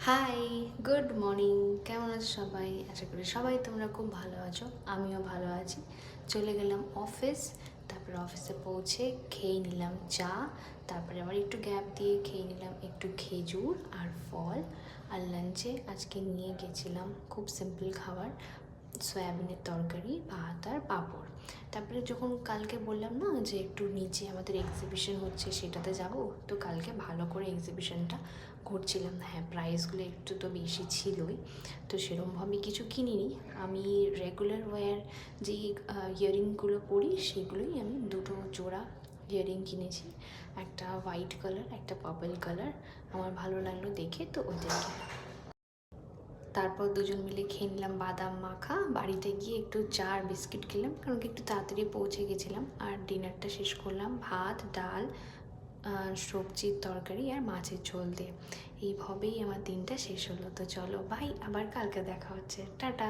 High, good morning. কেমন আছো সবাই? আশা করি সবাই তোমরা খুব ভালো আছো। আমিও ভালো আছি। চলে গেলাম অফিস, তারপরে অফিসে পৌঁছে খেয়ে নিলাম চা, তারপরে আবার একটু গ্যাপ দিয়ে খেয়ে নিলাম একটু খেজুর আর ফল। আর লাঞ্চে আজকে নিয়ে গেছিলাম খুব সিম্পল খাবার, সয়াবিনের তরকারি, ভাত আর পাঁপড়। তারপরে যখন কালকে বললাম না যে একটু নিচে আমাদের এক্সিবিশন হচ্ছে সেটাতে যাব, তো কালকে ভালো করে এক্সিবিশনটা ঘুরছিলাম। হ্যাঁ, প্রাইসগুলো একটু তো বেশি ছিলই, তো সেরকমভাবে কিছু কিনিনি। আমি রেগুলার ওয়্যার যে ইয়াররিংগুলো পরি সেগুলোই আমি দুটো জোড়া ইয়াররিং কিনেছি, একটা হোয়াইট কালার একটা পার্পল কালার। আমার ভালো লাগলো দেখে, তো ওদেরকে তারপর দুজন মিলে খেয়ে নিলাম বাদাম মাখা। বাড়িতে গিয়ে একটু চা আর বিস্কিট খেলাম, কারণ কি একটু তাড়াতাড়ি পৌঁছে গেছিলাম। আর ডিনারটা শেষ করলাম ভাত, ডাল, সবজির তরকারি আর মাছের ঝোল দিয়ে। এইভাবেই আমার দিনটা শেষ হলো। তো চলো ভাই, আবার কালকে দেখা হচ্ছে। টাটা।